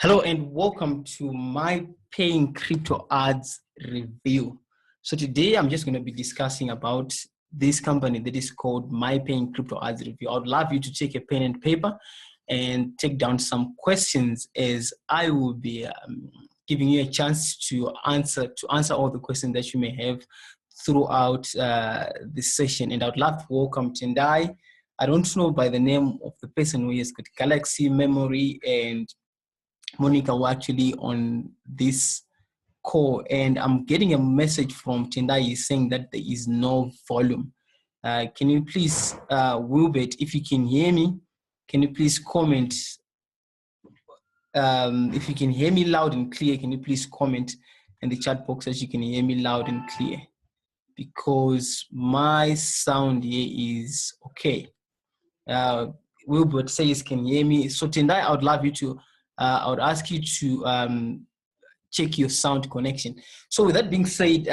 Hello and welcome to my paying crypto ads review. So today I'm just going to be discussing about this company that is called My Paying Crypto Ads Review. I would love you to take a pen and paper and take down some questions as I will be giving you a chance to answer all the questions that you may have throughout this session. And I would love to welcome Tendai. I don't know by the name of the person who has got Galaxy Memory and Monica were actually on this call, and I'm getting a message from Tendai saying that there is no volume. Can you please, Wilbert, if you can hear me, can you please comment? If you can hear me loud and clear, can you please comment in the chat box as you can hear me loud and clear? Because my sound here is okay. Wilbert says can hear me. So Tendai, I would love you to I would ask you to check your sound connection. So with that being said,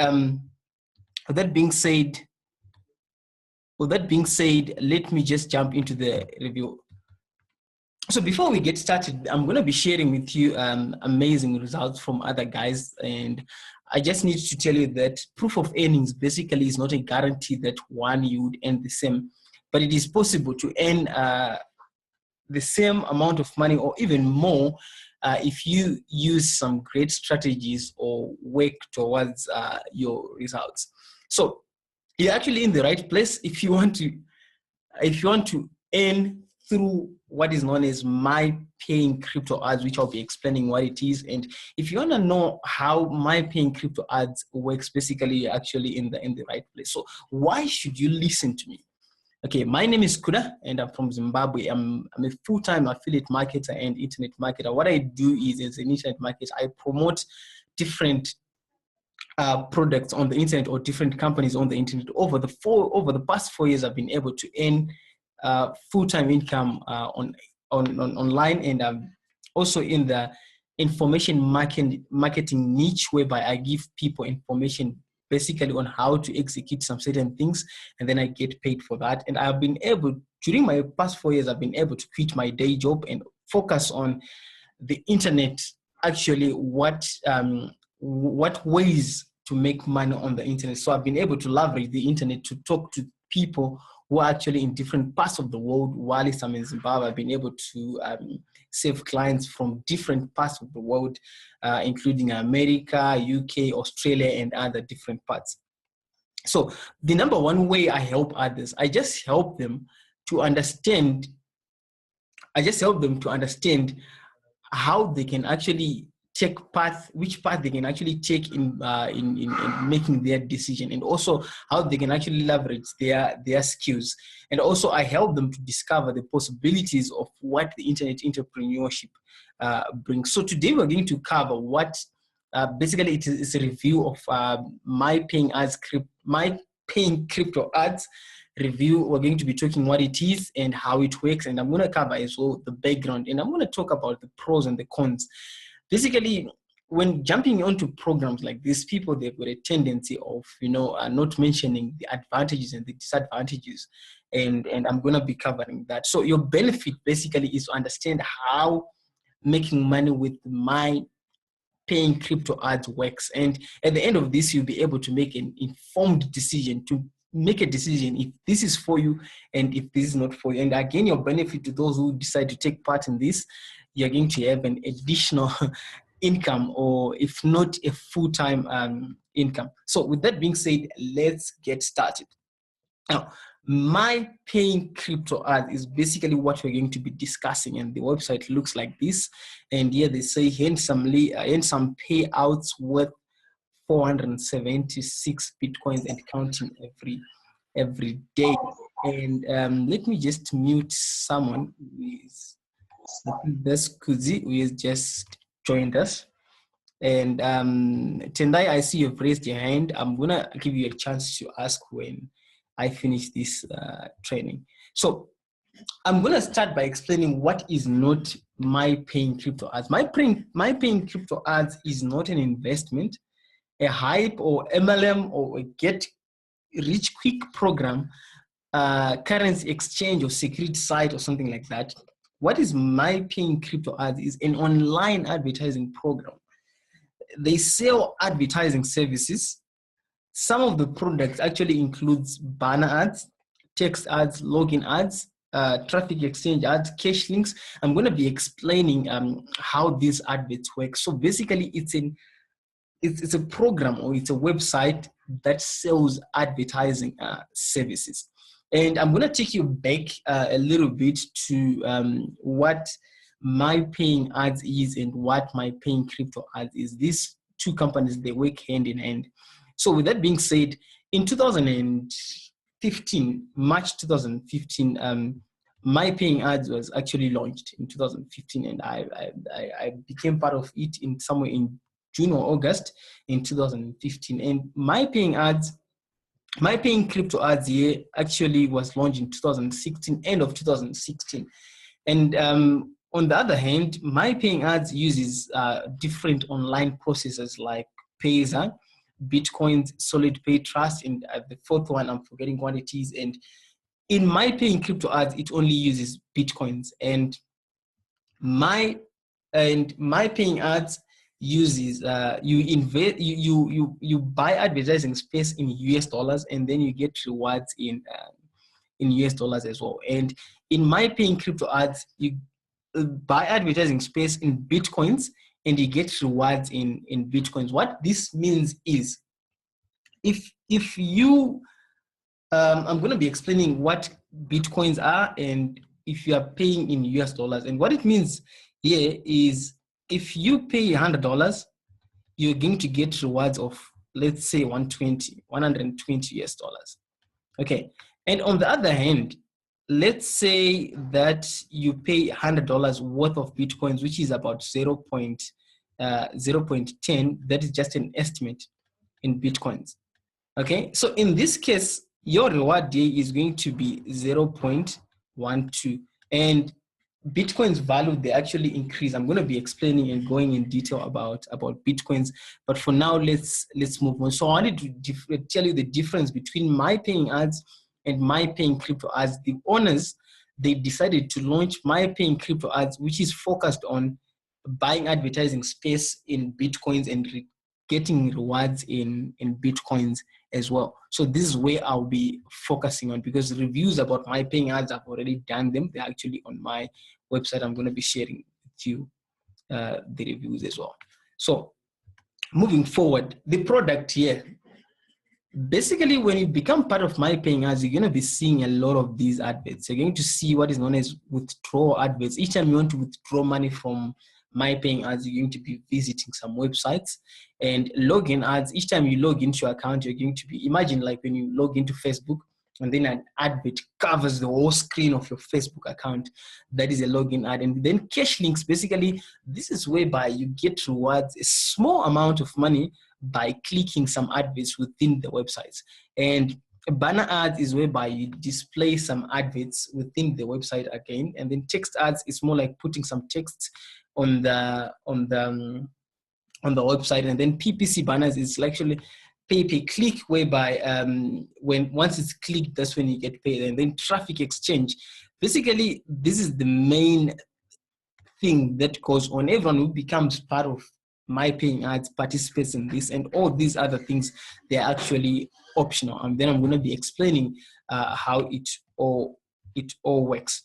let me just jump into the review. So before we get started, I'm going to be sharing with you amazing results from other guys, and I just need to tell you that proof of earnings basically is not a guarantee that you would earn the same, but it is possible to earn the same amount of money or even more if you use some great strategies or work towards your results. So you're actually in the right place if you want to earn through what is known as My Paying Crypto Ads, which I'll be explaining what it is. And if you want to know how My Paying Crypto Ads works, basically you're actually in the right place. So why should you listen to me? Okay, my name is Kuda and I'm from Zimbabwe. I'm a full-time affiliate marketer and internet marketer. What I do is, as an internet marketer, I promote different products on the internet or different companies on the internet. Over the past 4 years, I've been able to earn full-time income online, and I'm also in the information marketing niche, whereby I give people information basically on how to execute some certain things, and then I get paid for that. And I've been able, during my past 4 years, I've been able to quit my day job and focus on the internet. Actually, what ways to make money on the internet. So I've been able to leverage the internet to talk to people who are actually in different parts of the world. While I'm in Zimbabwe, I've been able to serve clients from different parts of the world, including America, UK, Australia, and other different parts. So the number one way I help others, I just help them to understand how they can actually which path they can actually take in making their decision, and also how they can actually leverage their skills. And also I help them to discover the possibilities of what the internet entrepreneurship brings. So today we're going to cover what basically it's a review of My Paying Crypto Ads review. We're going to be talking what it is and how it works, and I'm going to cover as well the background, and I'm going to talk about the pros and the cons. Basically, when jumping onto programs like this, people, they've got a tendency of not mentioning the advantages and the disadvantages, and I'm going to be covering that. So your benefit basically is to understand how making money with My Paying Crypto Ads works, and at the end of this, you'll be able to make an informed decision, to make a decision if this is for you and if this is not for you. And again, your benefit to those who decide to take part in this, you're going to have an additional income, or if not a full-time income. So with that being said, let's get started. Now, My Paying Crypto Ads is basically what we're going to be discussing, and the website looks like this. And here they say handsomely, handsome payouts worth 476 Bitcoins and counting every day. And let me just mute someone who is, I think that's Kuzi, who has just joined us. And Tendai, I see you've raised your hand. I'm gonna give you a chance to ask when I finish this training. So I'm gonna start by explaining what is not My Paying Crypto Ads. My Paying Crypto Ads is not an investment, a hype or MLM or a get rich quick program, currency exchange or secret site or something like that. what is My Paying Crypto Ads? Is an online advertising program. They sell advertising services. Some of the products actually includes banner ads, text ads, login ads, traffic exchange ads, cash links. I'm going to be explaining how these adverts work. So basically, it's a program, or it's a website that sells advertising services. And I'm going to take you back a little bit to what My Paying Ads is and what My Paying Crypto Ads is. These two companies, they work hand in hand. So with that being said, in 2015, March 2015, My Paying Ads was actually launched in 2015, and I became part of it in somewhere in June or August in 2015. And My Paying Crypto Ads here actually was launched in 2016, end of 2016. And on the other hand, My Paying Ads uses different online processes like Payza, Bitcoins, Solid Pay Trust, and the fourth one, I'm forgetting what it is. And in My Paying Crypto Ads, it only uses Bitcoins. And My Paying Ads uses you buy advertising space in US dollars, and then you get rewards in US dollars as well. And in My Paying Crypto Ads, you buy advertising space in Bitcoins, and you get rewards in Bitcoins. What this means is, if you I'm going to be explaining what Bitcoins are, and if you are paying in US dollars. And what it means here is, if you pay $100, you're going to get rewards of, let's say, 120 US dollars. Okay. And on the other hand, let's say that you pay $100 worth of Bitcoins, which is about 0.10. That is just an estimate in Bitcoins. Okay. So in this case, your reward day is going to be 0.12. And Bitcoin's value, they actually increase. I'm going to be explaining and going in detail about Bitcoins, but for now, let's move on. So I wanted to tell you the difference between My Paying Ads and My Paying Crypto Ads. The owners, they decided to launch My Paying Crypto Ads, which is focused on buying advertising space in Bitcoins and getting rewards in Bitcoins as well. So this is where I'll be focusing on, because reviews about My Paying Ads, I've already done them. They're actually on my website. I'm going to be sharing with you the reviews as well. So moving forward, the product here, basically, when you become part of My Paying Ads, you're going to be seeing a lot of these adverts. You're going to see what is known as withdrawal adverts. Each time you want to withdraw money from My Paying Ads, you're going to be visiting some websites. And login ads, each time you log into your account, you're going to be, imagine like when you log into Facebook and then an advert covers the whole screen of your Facebook account. That is a login ad. And then cash links, basically, this is whereby you get rewards, a small amount of money, by clicking some adverts within the websites. And a banner ad is whereby you display some adverts within the website again. And then text ads is more like putting some text on the website. And then PPC banners is actually pay per click, whereby once it's clicked, that's when you get paid. And then traffic exchange, basically this is the main thing that goes on. Everyone who becomes part of My Paying Ads participates in this, and all these other things, they're actually optional. And then I'm going to be explaining how it all works.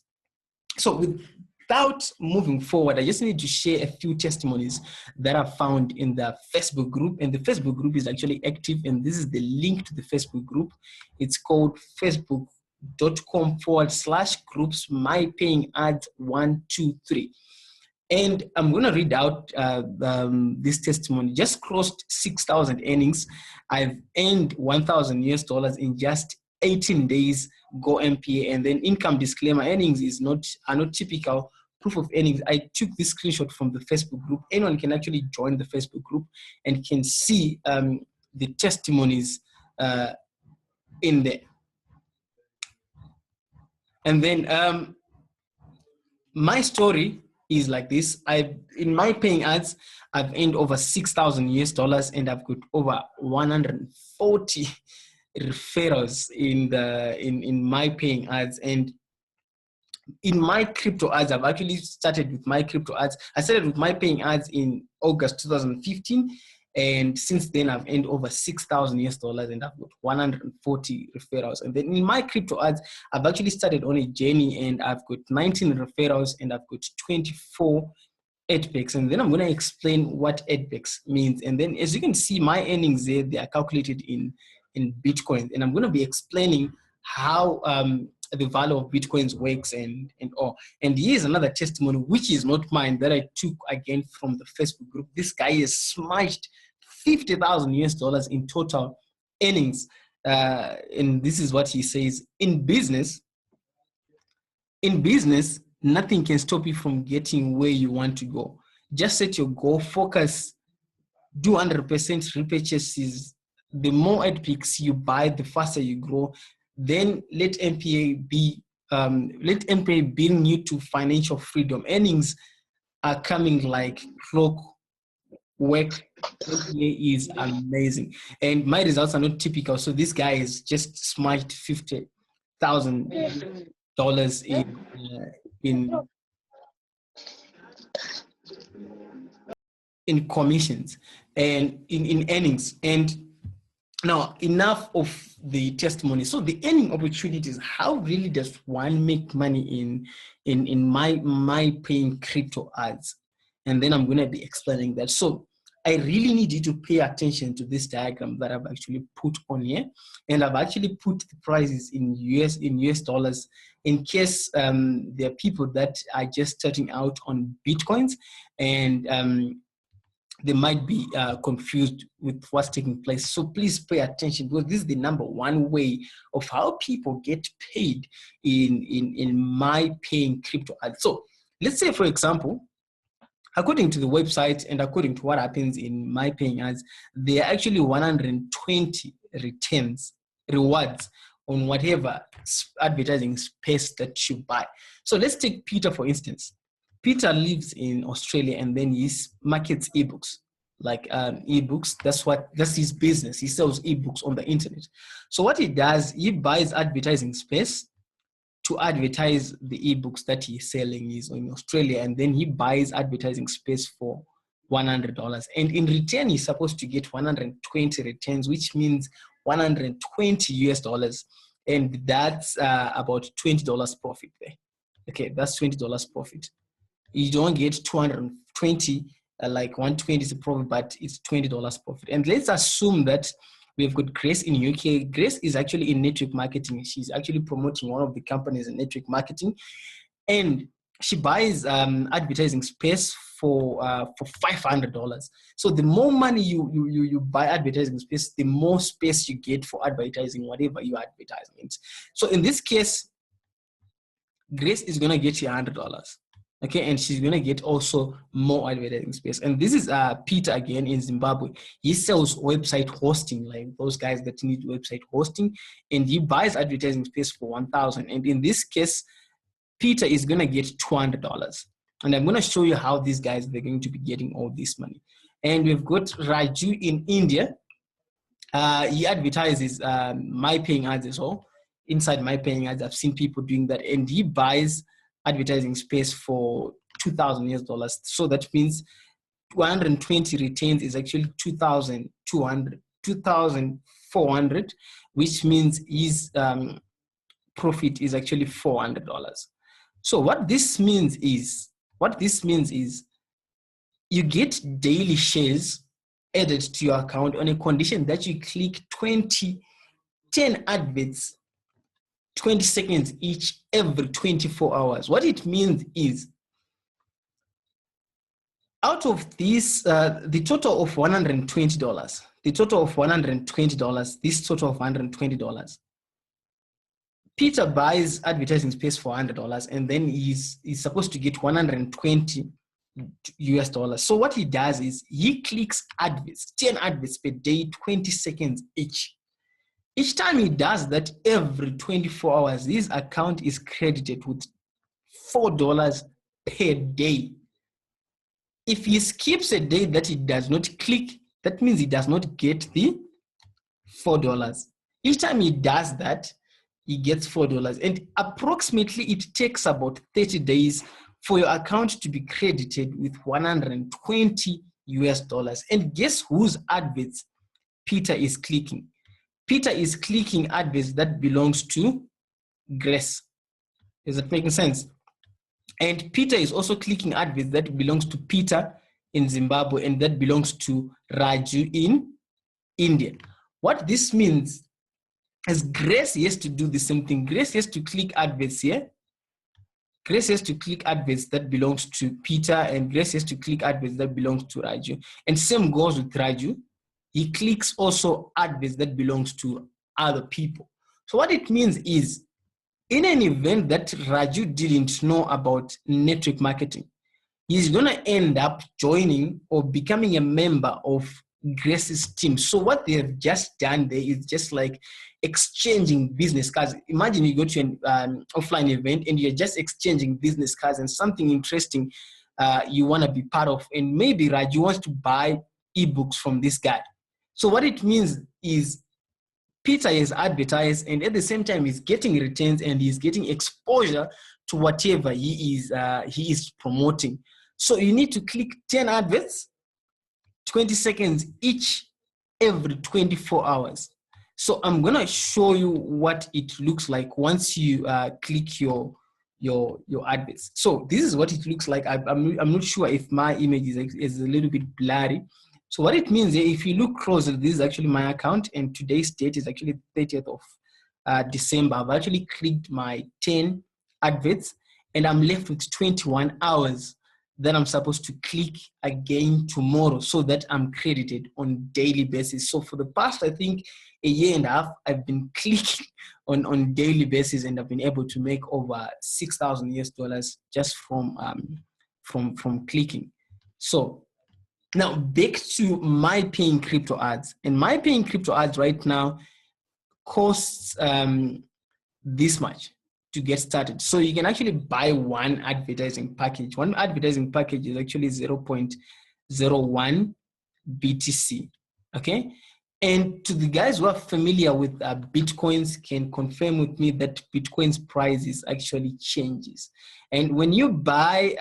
So without moving forward, I just need to share a few testimonies that I found in the Facebook group. And the Facebook group is actually active, and this is the link to the Facebook group. It's called facebook.com/groups My Paying Ads 123. And I'm going to read out this testimony. Just crossed 6,000 earnings. I've earned $1,000 US in just 18 days. Go MPA. And then income disclaimer: earnings are not typical. Proof of earnings. I took this screenshot from the Facebook group. Anyone can actually join the Facebook group and can see the testimonies in there. And then my story is like this. In My Paying Ads, I've earned over $6,000 US, and I've got over 140 referrals in My Paying Ads. And in my crypto ads, I've actually started with my crypto ads. I started with my paying ads in August 2015. And since then, I've earned over $6,000 and I've got 140 referrals. And then in my crypto ads, I've actually started on a journey and I've got 19 referrals and I've got 24 AdBacks. And then I'm going to explain what AdBacks means. And then as you can see, my earnings there, they are calculated in Bitcoin. And I'm going to be explaining how the value of Bitcoins works and all. And here's another testimony, which is not mine, that I took again from the Facebook group. This guy has smashed $50,000 in total earnings. And this is what he says: in business, nothing can stop you from getting where you want to go. Just set your goal, focus, do 100% repurchases. The more AdPicks you buy, the faster you grow. Then let MPA bring you to financial freedom. Earnings are coming like clockwork. MPA is amazing, and my results are not typical. So this guy has just smashed $50,000 in commissions and in earnings. And now, enough of the testimony. So the earning opportunities, how really does one make money in my paying crypto ads? And then I'm going to be explaining that. So I really need you to pay attention to this diagram that I've actually put on here. And I've actually put the prices in US dollars in case there are people that are just starting out on Bitcoins and they might be confused with what's taking place. So please pay attention, because this is the #1 way of how people get paid in my paying crypto ads. So let's say, for example, according to the website and according to what happens in my paying ads, there are actually 120 rewards on whatever advertising space that you buy. So let's take Peter, for instance. Peter lives in Australia and then he markets ebooks, like ebooks. That's his business. He sells ebooks on the internet. So what he does, he buys advertising space to advertise the ebooks that he's selling is in Australia, and then he buys advertising space for $100. And in return, he's supposed to get 120 returns, which means $120. And that's about $20 profit there. Okay, that's $20 profit. You don't get 220, like 120 is a profit, but it's $20 profit. And let's assume that we've got Grace in UK. Grace is actually in network marketing. She's actually promoting one of the companies in network marketing, and she buys advertising space for $500. So the more money you buy advertising space, the more space you get for advertising whatever you advertising. So in this case, Grace is gonna get you $100. Okay, and she's gonna get also more advertising space. And this is Peter again in Zimbabwe. He sells website hosting, like those guys that need website hosting, and he buys advertising space for $1,000. And in this case, Peter is gonna get $200. And I'm gonna show you how these guys, they're going to be getting all this money. And we've got Raju in India. He advertises my paying ads as well. Inside my paying ads, I've seen people doing that, and he buys advertising space for $2,000. So that means 120 returns is actually 2,400, which means his profit is actually $400. So what this means is you get daily shares added to your account on a condition that you click 10 adverts 20 seconds each every 24 hours. What it means is, out of this, the total of $120, this total of $120, Peter buys advertising space for $100, and then he's supposed to get $120. So what he does is he clicks adverts, 10 adverts per day, 20 seconds each. Each time he does that, every 24 hours, his account is credited with $4 per day. If he skips a day that he does not click, that means he does not get the $4. Each time he does that, he gets $4. And approximately it takes about 30 days for your account to be credited with 120 US dollars. And guess whose adverts Peter is clicking? Peter is clicking adverts that belongs to Grace. Is that making sense? And Peter is also clicking adverts that belongs to Peter in Zimbabwe and that belongs to Raju in India. What this means is Grace has to do the same thing. Grace has to click adverts here. Grace has to click adverts that belongs to Peter, and Grace has to click adverts that belongs to Raju. And same goes with Raju. He clicks also adverts that belongs to other people. So what it means is, in an event that Raju didn't know about network marketing, he's going to end up joining or becoming a member of Grace's team. So what they have just done there is just like exchanging business cards. Imagine you go to an offline event and you're just exchanging business cards and something interesting you want to be part of. And maybe Raju wants to buy ebooks from this guy. So what it means is Peter is advertised, and at the same time, he's getting returns and he's getting exposure to whatever he is promoting. So you need to click 10 adverts, 20 seconds each, every 24 hours. So I'm gonna show you what it looks like once you click your adverts. So this is what it looks like. I'm not sure if my image is a little bit blurry. So what it means, if you look closer, this is actually my account, and today's date is actually 30th of December. I've actually clicked my 10 adverts, and I'm left with 21 hours that I'm supposed to click again tomorrow so that I'm credited on daily basis. So for the past, I think, a year and a half, I've been clicking on daily basis, and I've been able to make over 6,000 US dollars just from clicking. So now back to my paying crypto ads, and my paying crypto ads right now costs this much to get started. So you can actually buy one advertising package. One advertising package is actually 0.01 BTC. Okay. And to the guys who are familiar with Bitcoins can confirm with me that Bitcoin's prices actually changes. And when you buy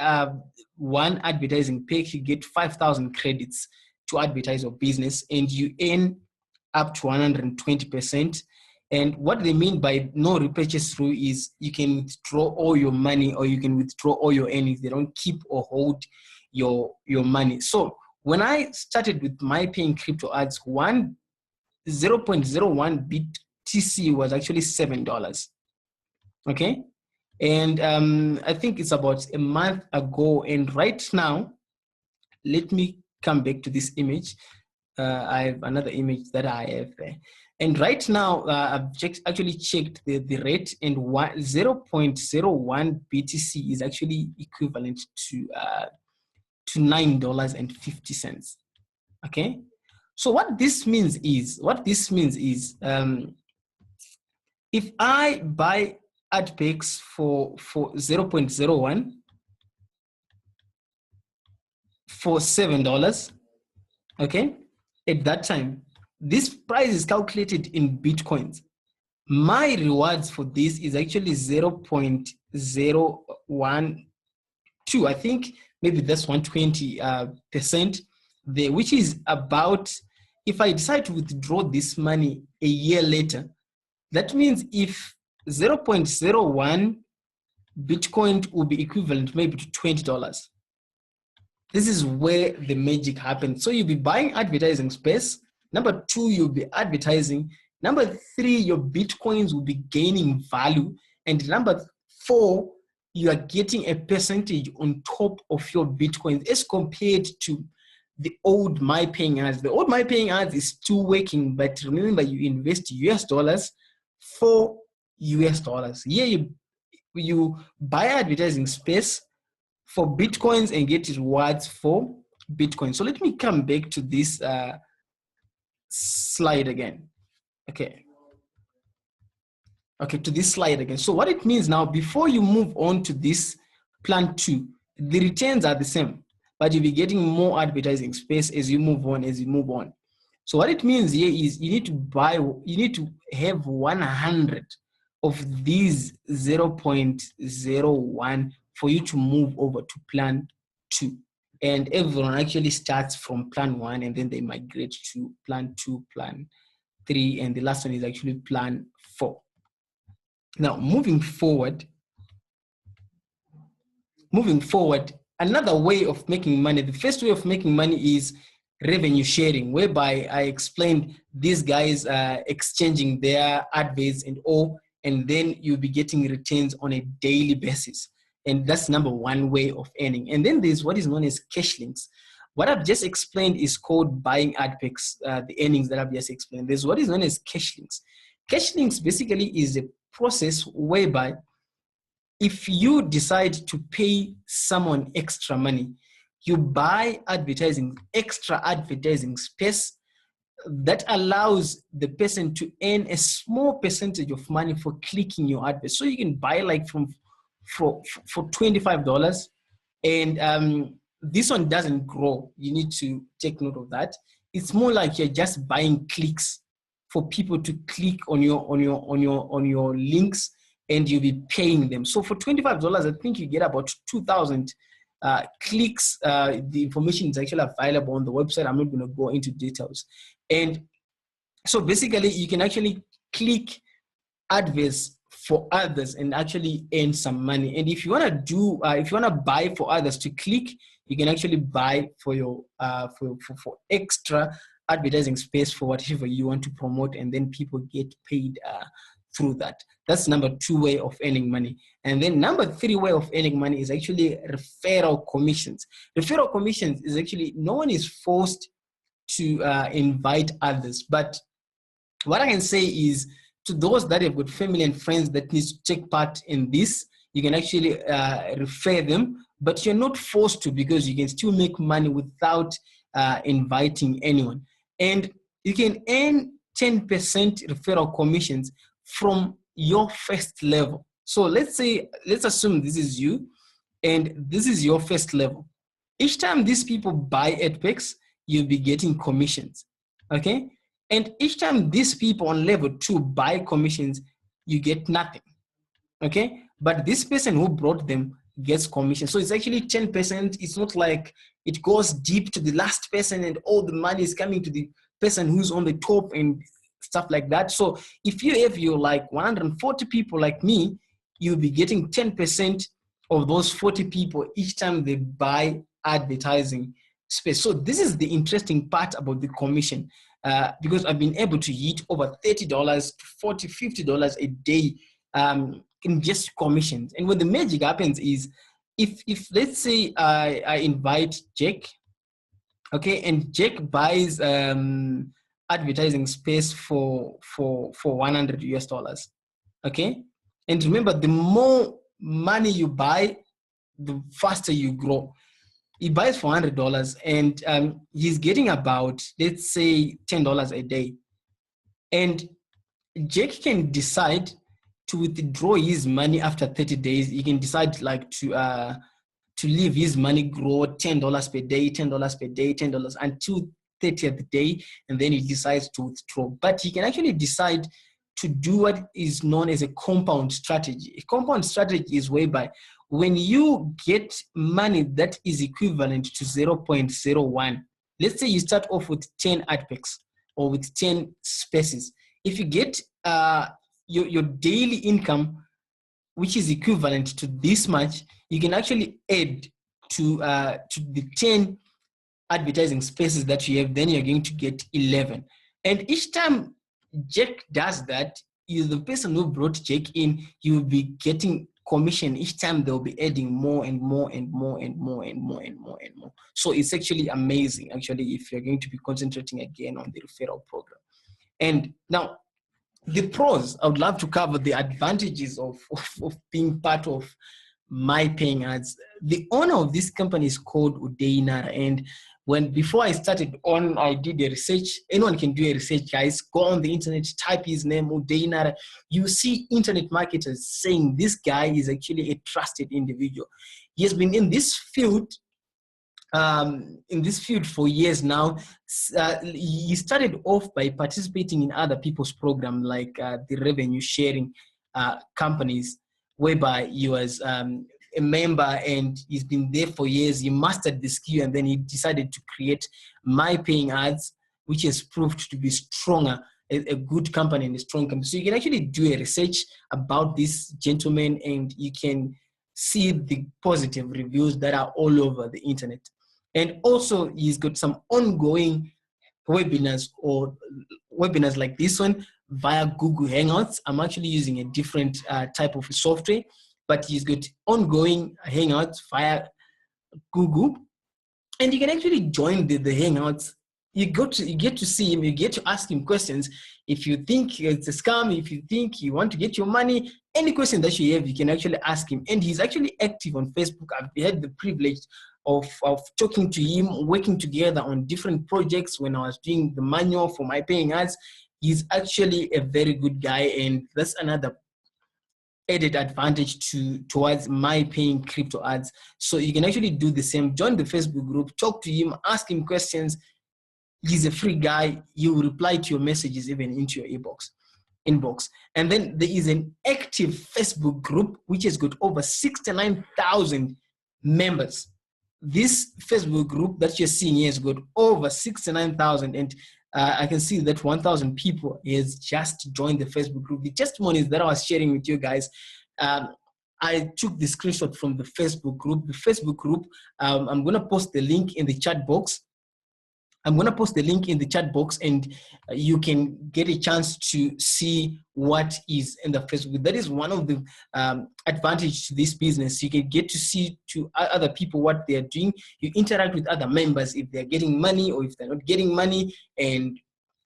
one advertising pack, you get 5,000 credits to advertise your business, and you earn up to 120%. And what they mean by no repurchase rule is you can withdraw all your money or you can withdraw all your earnings. They don't keep or hold your money. So when I started with my paying crypto ads, 0.01 BTC was actually $7. Okay. And I think it's about a month ago. And right now, let me come back to this image. I have another image that I have there. And right now, I've actually checked the rate, and 0.01 BTC is actually equivalent to $9.50. Okay. So what this means is, if I buy ad packs for 0.01 for $7, okay, at that time, this price is calculated in Bitcoins. My rewards for this is actually 0.012. I think maybe that's 120% there, which is about, if I decide to withdraw this money a year later, that means if 0.01 Bitcoin will be equivalent maybe to $20. This is where the magic happens. So you'll be buying advertising space. Number two, you'll be advertising. Number three, your Bitcoins will be gaining value. And number four, you are getting a percentage on top of your Bitcoins as compared to the old My Paying Ads. The old My Paying Ads is still working, but remember, you invest US dollars for US dollars. Here you buy advertising space for Bitcoins and get rewards for Bitcoin. So let me come back to this slide again. Okay, to this slide again. So what it means now, before you move on to this plan 2, the returns are the same, but you'll be getting more advertising space as you move on. So what it means here is you need to have 100 of these 0.01 for you to move over to plan 2. And everyone actually starts from plan 1 and then they migrate to plan 2, plan 3, and the last one is actually plan 4. Now, moving forward, another way of making money, the first way of making money is revenue sharing, whereby I explained these guys exchanging their adverts and all, and then you'll be getting returns on a daily basis. And that's number one way of earning. And then there's what is known as cash links. What I've just explained is called buying ad packs, the earnings that I've just explained. There's what is known as cash links. Cash links basically is a process whereby if you decide to pay someone extra money, you buy extra advertising space that allows the person to earn a small percentage of money for clicking your advert. So you can buy like for $25, and this one doesn't grow. You need to take note of that. It's more like you're just buying clicks for people to click on your links, and you'll be paying them. So for $25, I think you get about 2,000 clicks. The information is actually available on the website. I'm not going to go into details. And so basically, you can actually click adverts for others and actually earn some money. And if you want to do, if you want to buy for others to click, you can actually buy for your for extra advertising space for whatever you want to promote, and then people get paid through that. That's number 2 way of earning money. And then number 3 way of earning money is actually referral commissions. Referral commissions is actually, no one is forced to invite others, but what I can say is, to those that have got family and friends that need to take part in this, you can actually refer them, but you're not forced to, because you can still make money without inviting anyone. And you can earn 10% referral commissions from your first level. So let's assume this is you and this is your first level. Each time these people buy ad packs, you'll be getting commissions, okay? And each time these people on level 2 buy commissions, you get nothing, okay? But this person who brought them gets commission. So it's actually 10%. It's not like it goes deep to the last person and all the money is coming to the person who's on the top and stuff like that. So if you have your like 140 people like me, you'll be getting 10% of those 40 people each time they buy advertising space. So this is the interesting part about the commission, because I've been able to hit over $30 to $40, $50 a day in just commissions. And when the magic happens is, if let's say I invite Jack, okay, and Jack buys advertising space for $100, okay? And remember, the more money you buy, the faster you grow. He buys for $100 and he's getting about, let's say, $10 a day. And Jack can decide to withdraw his money after 30 days. He can decide like to leave his money grow $10 per day, $10 per day, $10 until 30th day, and then he decides to withdraw. But he can actually decide to do what is known as a compound strategy. A compound strategy is whereby when you get money that is equivalent to 0.01, let's say you start off with 10 ad packs or with 10 spaces. If you get your daily income, which is equivalent to this much, you can actually add to the 10 advertising spaces that you have, then you're going to get 11. And each time Jack does that, you're the person who brought Jack in, you will be getting commission. Each time they'll be adding more and more and more and more and more and more and more. So it's actually amazing, actually, if you're going to be concentrating again on the referral program. And now, the pros, I would love to cover the advantages of being part of My Paying Ads. The owner of this company is called Kudaonline, and before I started on, I did a research. Anyone can do a research, guys. Go on the internet, type his name, Kudaonline. You see internet marketers saying this guy is actually a trusted individual. He has been in this field for years now. He started off by participating in other people's program, like the revenue sharing companies, whereby he was a member and he's been there for years. He mastered the skill, and then he decided to create My Paying Ads, which has proved to be stronger, a good company and a strong company. So you can actually do a research about this gentleman, and you can see the positive reviews that are all over the internet. And also he's got some ongoing webinars like this one via Google Hangouts. I'm actually using a different type of software, but he's got ongoing Hangouts via Google, and you can actually join the Hangouts. You get to see him, you get to ask him questions. If you think it's a scam, if you think you want to get your money, any question that you have, you can actually ask him. And he's actually active on Facebook. I've had the privilege of talking to him, working together on different projects when I was doing the manual for My Paying Ads. He's actually a very good guy, and that's another added advantage towards My Paying Crypto Ads. So you can actually do the same. Join the Facebook group, talk to him, ask him questions. He's a free guy. He will reply to your messages even into your inbox. And then there is an active Facebook group which has got over 69,000 members. This Facebook group that you're seeing here has got over 69,000, and I can see that 1,000 people has just joined the Facebook group. The testimonies that I was sharing with you guys, I took the screenshot from the Facebook group. The Facebook group, I'm going to post the link in the chat box. I'm going to post the link in the chat box, and you can get a chance to see what is in the Facebook. That is one of the advantage to this business. You can get to see to other people what they're doing. You interact with other members if they're getting money or if they're not getting money, and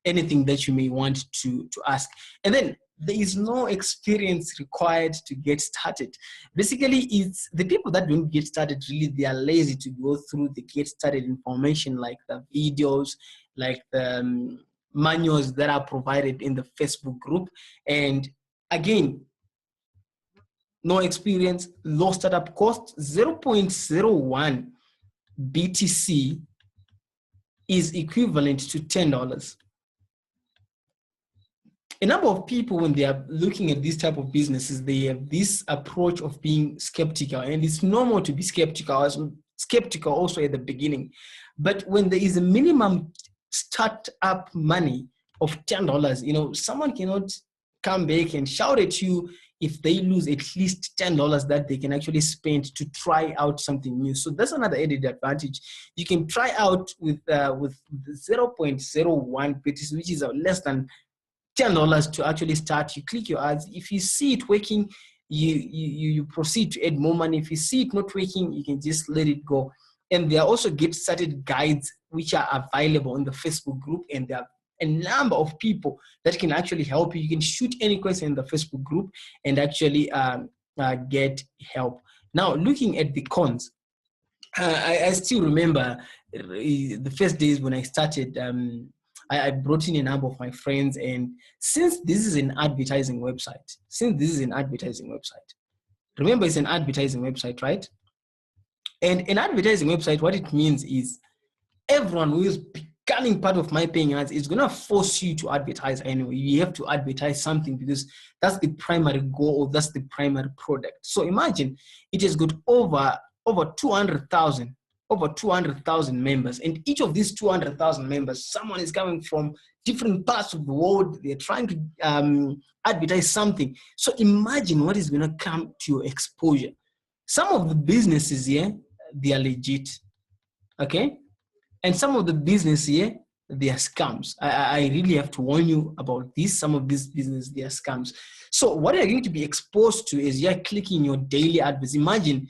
anything that you may want to ask. And then there is no experience required to get started. Basically, it's the people that don't get started, really, they are lazy to go through the get started information, like the videos, like the manuals that are provided in the Facebook group. And again, no experience, low startup cost, 0.01 BTC is equivalent to $10. A number of people, when they are looking at these type of businesses, they have this approach of being skeptical, and it's normal to be skeptical. I was skeptical also at the beginning, but when there is a minimum startup money of $10, you know, someone cannot come back and shout at you if they lose at least $10 that they can actually spend to try out something new. So that's another added advantage. You can try out with 0.01 BTC, which is less than $10 to actually start. You click your ads. If you see it working, you proceed to add more money. If you see it not working, you can just let it go. And there are also get started guides which are available in the Facebook group, and there are a number of people that can actually help you. You can shoot any question in the Facebook group and actually get help. Now, looking at the cons, I still remember the first days when I started. I brought in a number of my friends, and since this is an advertising website, remember it's an advertising website, right? And an advertising website, what it means is everyone who is becoming part of My Paying Ads is going to force you to advertise anyway. You have to advertise something because that's the primary goal, that's the primary product. So imagine it has got over 200,000 members, and each of these 200,000 members, someone is coming from different parts of the world. They're trying to advertise something. So imagine what is going to come to your exposure. Some of the businesses here, they are legit, okay? And some of the business here, they are scams. I really have to warn you about this. Some of these businesses, they are scams. So what you're going to be exposed to is you're clicking your daily adverts. Imagine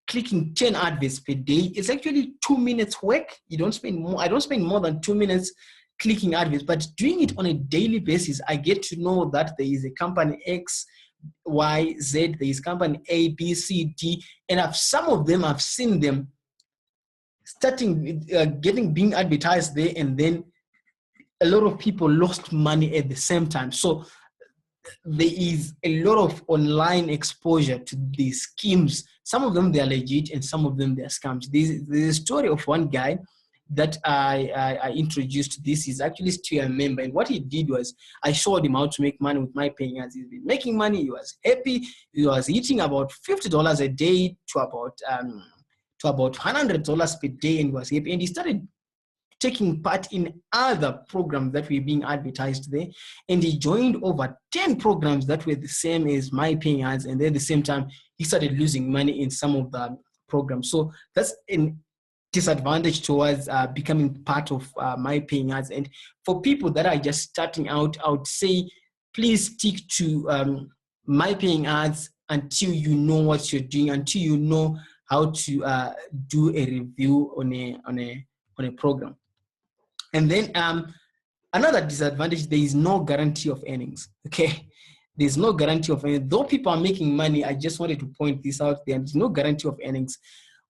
clicking 10 adverts per day. It's actually 2 minutes work. You don't spend more. I don't spend more than 2 minutes clicking adverts, but doing it on a daily basis, I get to know that there is a company X, Y, Z, there is company A, B, C, D, and some of them, I've seen them starting being advertised there, and then a lot of people lost money at the same time. So there is a lot of online exposure to these schemes. Some of them, they are legit, and some of them, they are scams. There's a story of one guy that I introduced this is actually still a member. And what he did was I showed him how to make money with my paying ads. He's been making money. He was happy. He was eating about $50 a day to about $100 per day, and he was happy. And he started taking part in other programs that were being advertised there. And he joined over 10 programs that were the same as my paying ads. And then at the same time, he started losing money in some of the programs. So that's an disadvantage towards becoming part of my paying ads. And for people that are just starting out, I would say, please stick to my paying ads until you know what you're doing, until you know how to do a review on a program. And then another disadvantage, there is no guarantee of earnings, okay? There's no guarantee of earnings. Though people are making money, I just wanted to point this out there. There's no guarantee of earnings.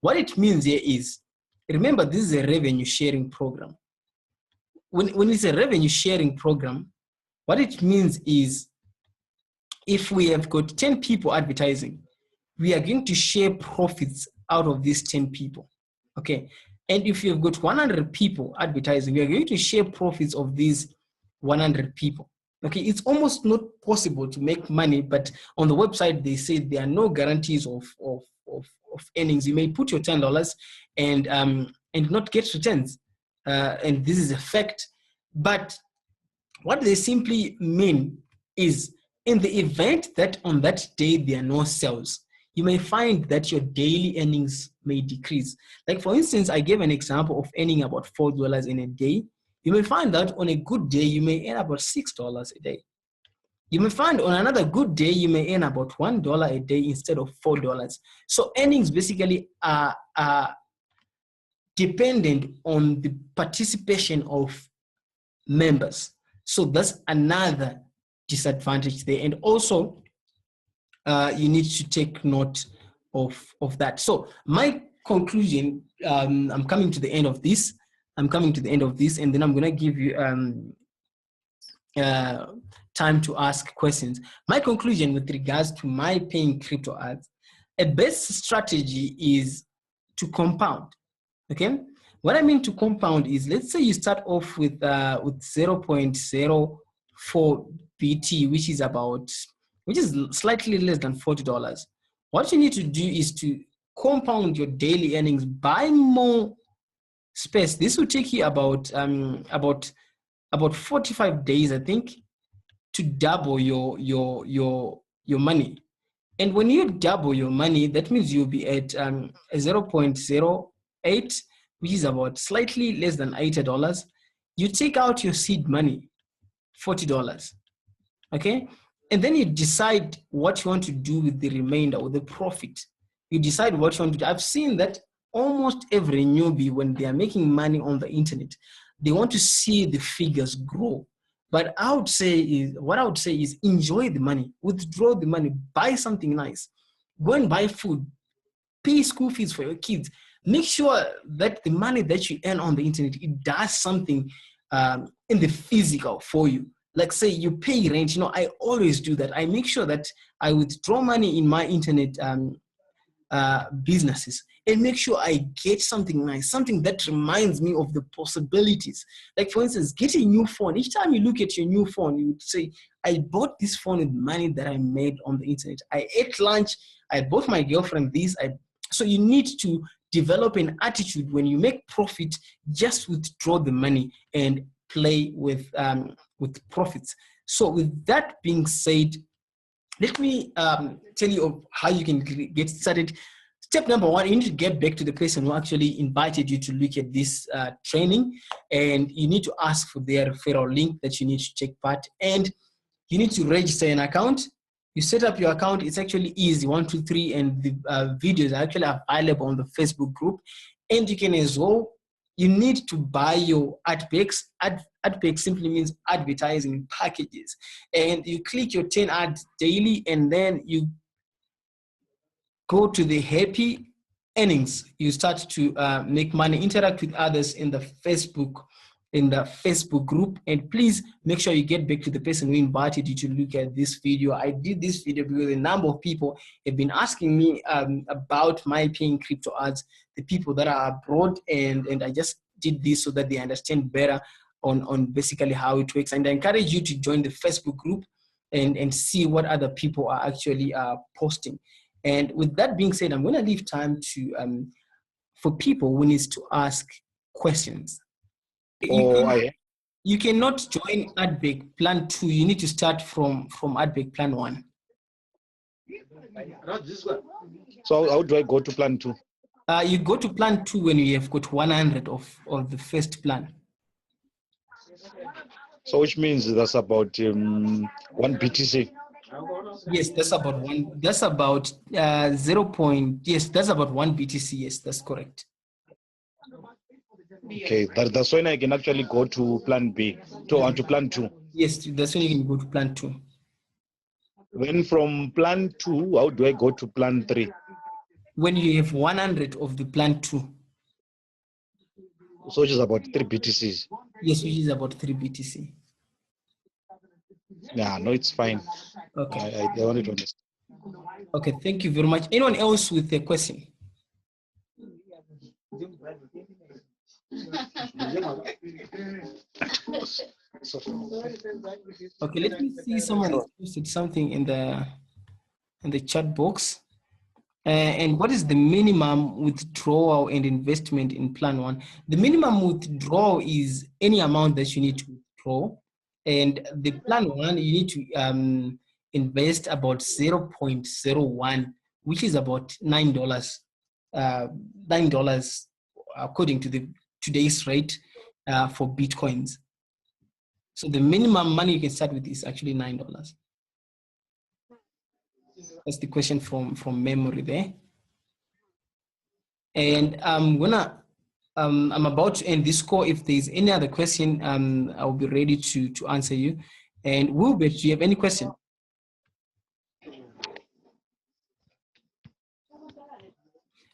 What it means here is, remember, this is a revenue sharing program. When it's a revenue sharing program, what it means is, if we have got 10 people advertising, we are going to share profits out of these 10 people, okay? And if you've got 100 people advertising, we are going to share profits of these 100 people. Okay, it's almost not possible to make money, but on the website they say there are no guarantees of earnings. You may put your $10 and not get returns, and this is a fact. But what they simply mean is, in the event that on that day there are no sales, you may find that your daily earnings may decrease. Like, for instance, I gave an example of earning about $4 in a day. You may find that on a good day, you may earn about $6 a day. You may find on another good day, you may earn about $1 a day instead of $4. So earnings basically are dependent on the participation of members. So that's another disadvantage there. And also, you need to take note of that. So my conclusion, I'm coming to the end of this. And then I'm going to give you time to ask questions. My conclusion with regards to my paying crypto ads, a best strategy is to compound. Okay, what I mean to compound is, let's say you start off with 0.04 BT, which is slightly less than $40. What you need to do is to compound your daily earnings, buy more space. This will take you about 45 days, I think, to double your money. And when you double your money, that means you'll be at 0.08, which is about slightly less than $80. You take out your seed money, $40. Okay, and then you decide what you want to do with the remainder or the profit. You decide what you want to do. I've seen that almost every newbie, when they are making money on the internet, they want to see the figures grow. But what I would say is enjoy the money, withdraw the money, buy something nice, go and buy food, pay school fees for your kids. Make sure that the money that you earn on the internet, it does something in the physical for you. Like, say you pay rent, I always do that. I make sure that I withdraw money in my internet businesses and make sure I get something nice, something that reminds me of the possibilities. Like, for instance, get a new phone. Each time you look at your new phone, you would say, I bought this phone with money that I made on the internet. I ate lunch. I bought my girlfriend this. So you need to develop an attitude. When you make profit, just withdraw the money and play with profits. So with that being said, let me tell you of how you can get started. Step number one, you need to get back to the person who actually invited you to look at this training, and you need to ask for their referral link that you need to take part, and you need to register an account. You set up your account. It's actually easy, 1, 2, 3, and the videos are actually available on the Facebook group. And you can as well, you need to buy your ad packs. Ad packs simply means advertising packages. And you click your 10 ads daily, and then you go to the happy earnings. You start to make money, interact with others in the Facebook group. And please make sure you get back to the person who invited you to look at this video. I did this video because a number of people have been asking me about my paying crypto ads, the people that are abroad, and I just did this so that they understand better on basically how it works. And I encourage you to join the Facebook group and see what other people are actually posting. And with that being said, I'm going to leave time to for people who needs to ask questions. You cannot join AdBake Plan 2. You need to start from AdBake Plan 1. So how do I go to Plan 2? You go to Plan 2 when you have got 100 of the first plan. So which means that's about 1 BTC. Yes, that's about one. That's about 0. Yes, that's about 1 BTC. Yes, that's correct. Okay, that's when I can actually go to Plan B, to Plan 2. Yes, that's when you can go to Plan 2. Then from Plan 2, how do I go to Plan 3? When you have 100 of the Plan 2. So which is about 3 BTCs. Yes, which is about 3 BTC. Yeah, no, it's fine. Okay. I wanted to understand. Okay, thank you very much. Anyone else with a question? Okay, let me see. Someone has posted something in the chat box. And what is the minimum withdrawal and investment in Plan 1? The minimum withdrawal is any amount that you need to withdraw, and the Plan 1 you need to invest about 0.01, which is about $9. $9 according to the today's rate for Bitcoins. So the minimum money you can start with is actually $9. That's the question from memory there. And I'm about to end this call. If there's any other question, I'll be ready to answer you. And Wilbert, do you have any question?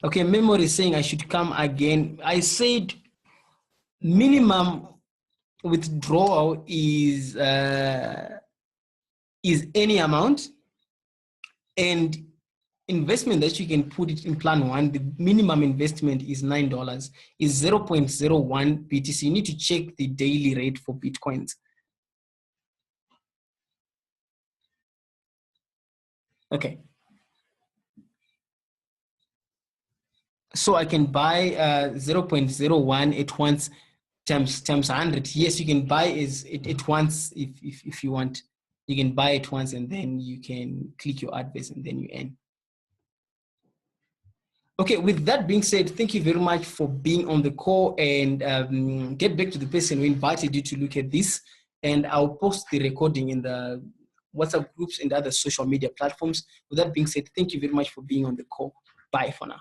Okay, memory is saying I should come again. I said minimum withdrawal is any amount, and investment that you can put it in Plan 1, the minimum investment is $9, is 0.01 BTC. You need to check the daily rate for Bitcoins. Okay. So I can buy 0.01 at once times 100. Yes, you can buy at once if you want. You can buy it once and then you can click your adverts and then you earn. Okay, with that being said, thank you very much for being on the call, and get back to the person who invited you to look at this. And I'll post the recording in the WhatsApp groups and other social media platforms. With that being said, thank you very much for being on the call. Bye for now.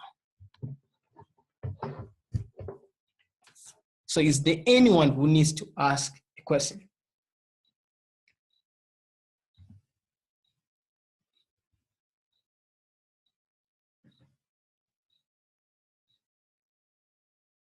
So is there anyone who needs to ask a question?